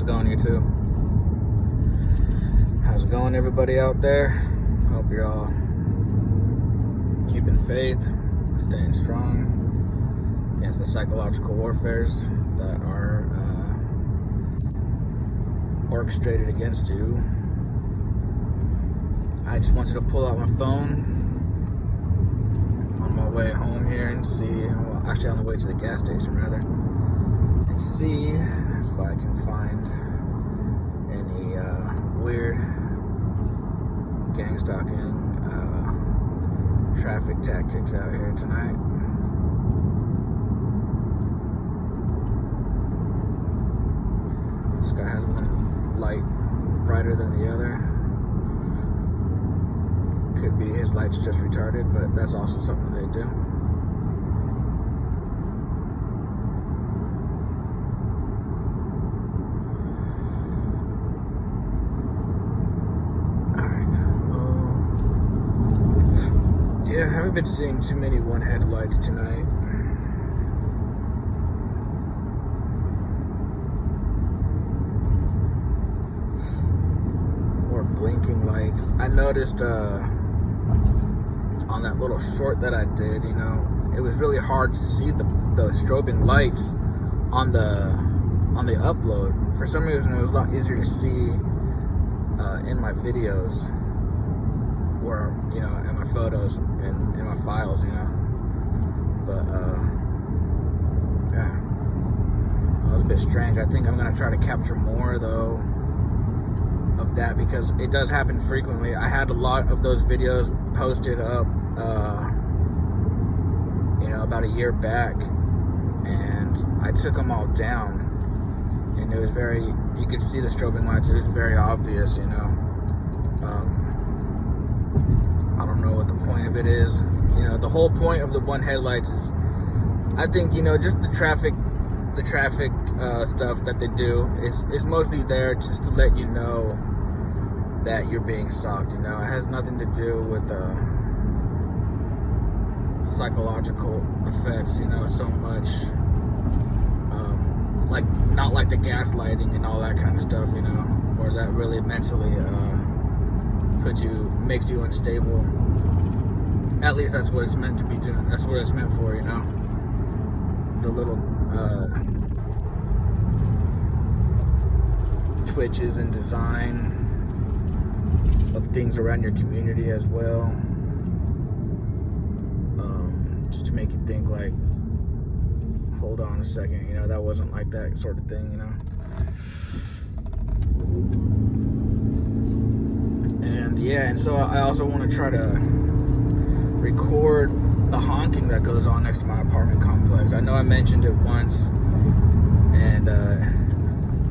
How's it going, YouTube? How's it going, everybody out there? Hope you're all keeping faith, staying strong against the psychological warfares that are orchestrated against you. I just wanted to pull out my phone on my way home here and see, well, actually on the way to the gas station rather, and see if I can find any weird gang stalking traffic tactics out here tonight. This guy has one light brighter than the other. Could be his light's just retarded, but that's also something they do. Yeah, I haven't been seeing too many one headlights tonight. Or blinking lights. I noticed on that little short that I did, you know, it was really hard to see the strobing lights on the upload. For some reason, it was a lot easier to see in my videos, or you know, in my photos and in my files, you know. But yeah, that was a bit strange. I think I'm gonna try to capture more though of that, because it does happen frequently. I had a lot of those videos posted up you know, about a year back, and I took them all down, and it was very, you could see the strobing lights. It was very obvious, you know. I don't know what the point of it is. You know, the whole point of the one headlights is, I think, you know, just the traffic stuff that they do is mostly there just to let you know that you're being stalked. You know, it has nothing to do with psychological effects, you know, so much like, not like the gaslighting and all that kind of stuff, you know, or that really mentally makes you unstable. At least that's what it's meant to be doing. That's what it's meant for, you know. The little twitches and design of things around your community as well, just to make you think like, hold on a second, you know, that wasn't like that sort of thing, you know. And yeah, and so I also want to try to record the honking that goes on next to my apartment complex. I know I mentioned it once, and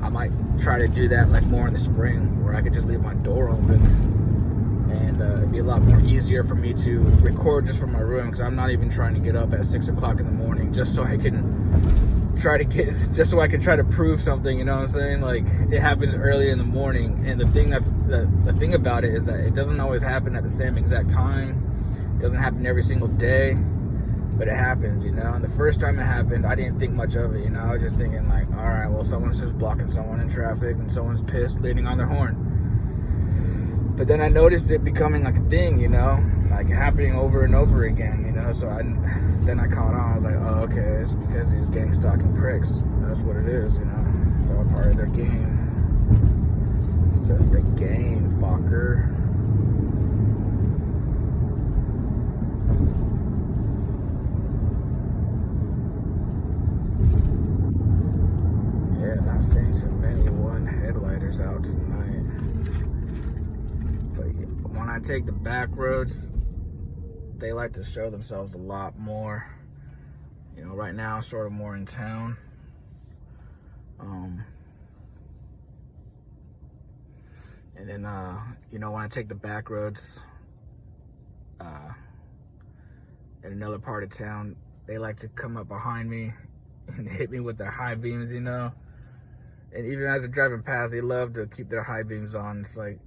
I might try to do that like more in the spring, where I could just leave my door open, and it'd be a lot more easier for me to record just from my room, because I'm not even trying to get up at 6 o'clock in the morning just so I can try to prove something, you know what I'm saying? Like, it happens early in the morning, and the thing about it is that it doesn't always happen at the same exact time. It doesn't happen every single day, but it happens, you know. And the first time it happened, I didn't think much of it, you know. I was just thinking like, all right, well, someone's just blocking someone in traffic, and someone's pissed, leaning on their horn. But then I noticed it becoming like a thing, you know, like happening over and over again, you know. So then I caught on. I was like, oh, okay, it's because these gang stalking pricks. That's what it is, you know. It's all part of their game. It's just a game, fucker. Yeah, not seeing so many one headlighters out tonight. But when I take the back roads, they like to show themselves a lot more. You know, right now, sort of more in town. And then, you know, when I take the back roads in another part of town, they like to come up behind me and hit me with their high beams, you know. And even as they're driving past, they love to keep their high beams on. It's like,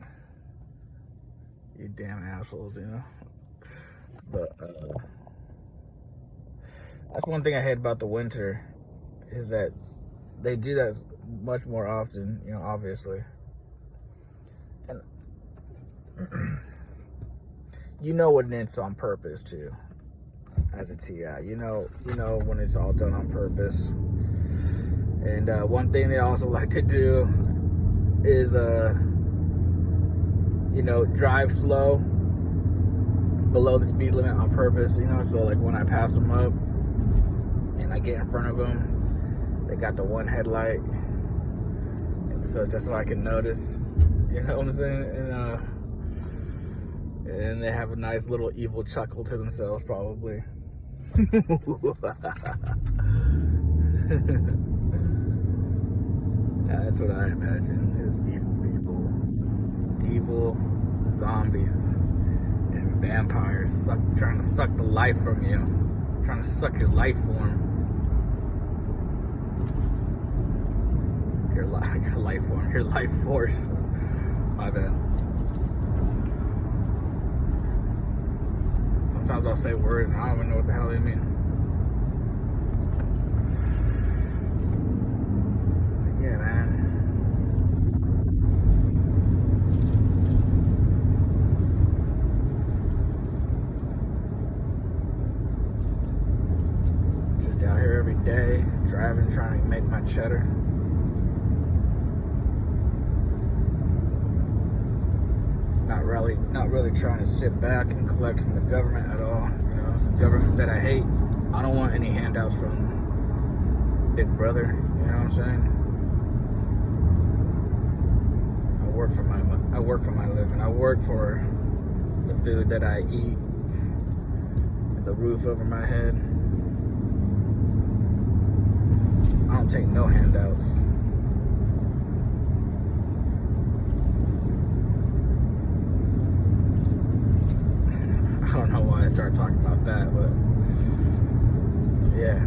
you damn assholes, you know. But that's one thing I hate about the winter, is that they do that. much more often, you know, obviously. And you know when it's on purpose too, as a TI. You know when it's all done on purpose. And one thing they also like to do is, you know, drive slow below the speed limit on purpose. You know, so like when I pass them up and I get in front of them, they got the one headlight, and so just so I can notice. You know what I'm saying? And they have a nice little evil chuckle to themselves, probably. Yeah, that's what I imagine, is evil people. Evil zombies and vampires trying to suck the life from you. Trying to suck your life form. Your life form, your life force. My bad. Sometimes I'll say words and I don't even know what the hell they mean. But yeah, man. Just out here every day, driving, trying to make my cheddar. Not really trying to sit back and collect from the government at all. You know, it's a government that I hate. I don't want any handouts from Big Brother. You know what I'm saying? I work for my living. I work for the food that I eat, the roof over my head. I don't take no handouts. I don't know why I started talking about that, but yeah,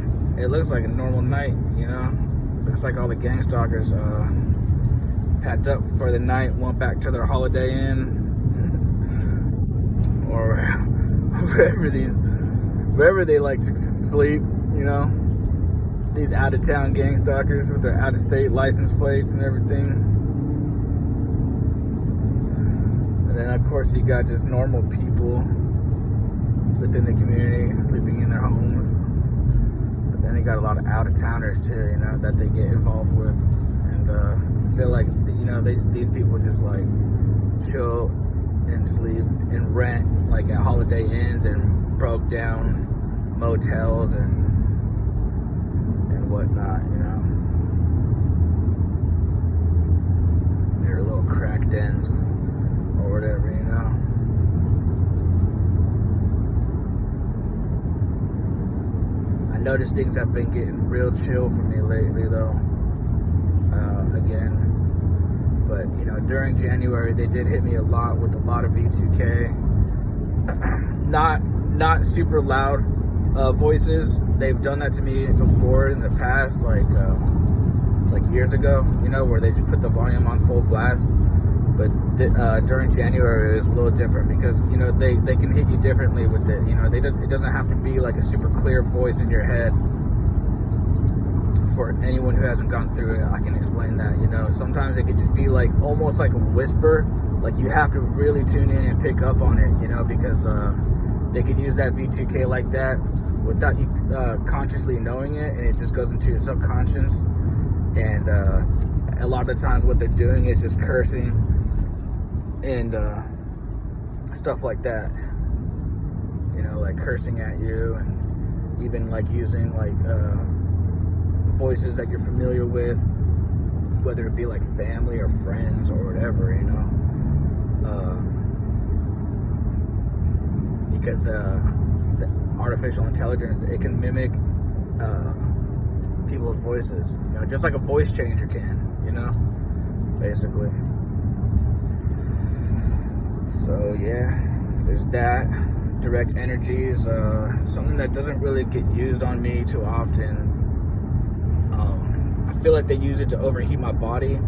it looks like a normal night, you know. Looks like all the gang stalkers packed up for the night, went back to their Holiday Inn or wherever they like to sleep, you know. These out-of-town gang stalkers with their out-of-state license plates and everything. And then of course you got just normal people within the community, sleeping in their homes. But then they got a lot of out-of-towners too, you know, that they get involved with. And I feel like, you know, these people just like chill and sleep and rent like at Holiday Inns and broke down motels and whatnot, you know. They're little crack dens or whatever, you know. I noticed things have been getting real chill for me lately, though. Again, but you know, during January they did hit me a lot with a lot of V2K. Not super loud voices. They've done that to me before in the past, like years ago, you know, where they just put the volume on full blast. But during January, it was a little different because, you know, they can hit you differently with it. You know, it doesn't have to be like a super clear voice in your head. For anyone who hasn't gone through it, I can explain that. You know, sometimes it could just be like almost like a whisper. Like you have to really tune in and pick up on it, you know, because they could use that V2K like that without you consciously knowing it, and it just goes into your subconscious. And a lot of the times what they're doing is just cursing and stuff like that, you know, like cursing at you, and even like using like voices that you're familiar with, whether it be like family or friends or whatever, you know, because the artificial intelligence, it can mimic people's voices, you know, just like a voice changer can, you know, basically. So yeah, there's that. Direct energies, something that doesn't really get used on me too often. I feel like they use it to overheat my body,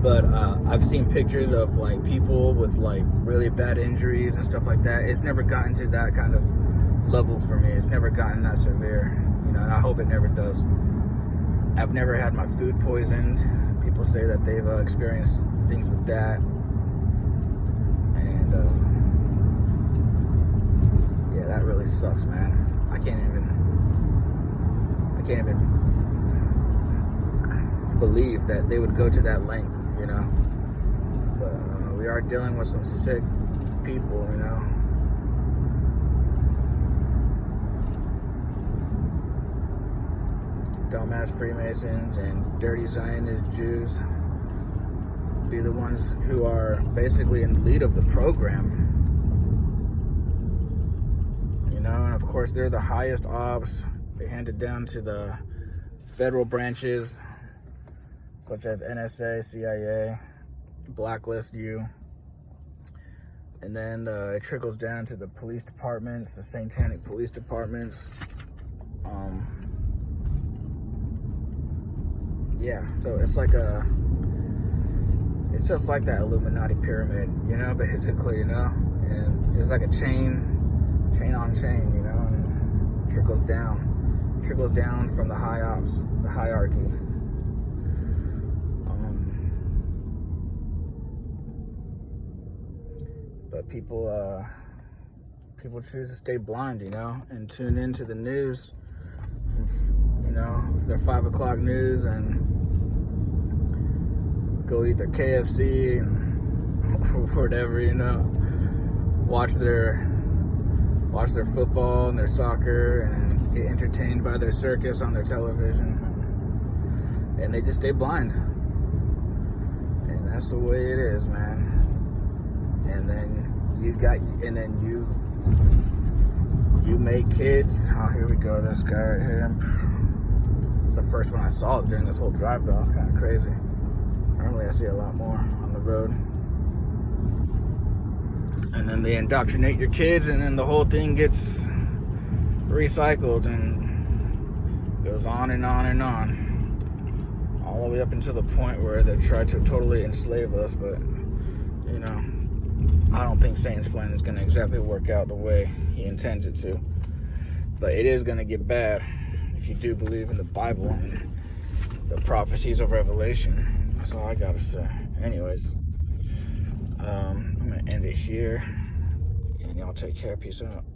but I've seen pictures of like people with like really bad injuries and stuff like that. It's never gotten to that kind of level for me. It's never gotten that severe, you know, and I hope it never does. I've never had my food poisoned. People say that they've experienced things with that. And yeah, that really sucks, man. I can't even believe that they would go to that length, you know. But we are dealing with some sick people, you know. Dumbass Freemasons and dirty Zionist Jews be the ones who are basically in the lead of the program. You know, and of course they're the highest ops. They hand it down to the federal branches such as NSA, CIA, blacklist you. And then it trickles down to the police departments, the satanic police departments. Yeah, so it's just like that Illuminati pyramid, you know, basically, you know, and it's like a chain on chain, you know, and it trickles down from the high ops, the hierarchy. But people choose to stay blind, you know, and tune into the news, you know, it's their 5 o'clock news, and go eat their KFC and whatever, you know, watch their football and their soccer and get entertained by their circus on their television, and they just stay blind. And that's the way it is, man. And then you make kids. Oh, here we go, this guy right here. It's the first one I saw during this whole drive, though. It's kind of crazy. Normally I see a lot more on the road. And then they indoctrinate your kids, and then the whole thing gets recycled and goes on and on and on. All the way up until the point where they try to totally enslave us. But, you know, I don't think Satan's plan is going to exactly work out the way he intends it to. But it is going to get bad if you do believe in the Bible and the prophecies of Revelation. That's all I got to say. Anyways, I'm going to end it here. And y'all take care. Peace out.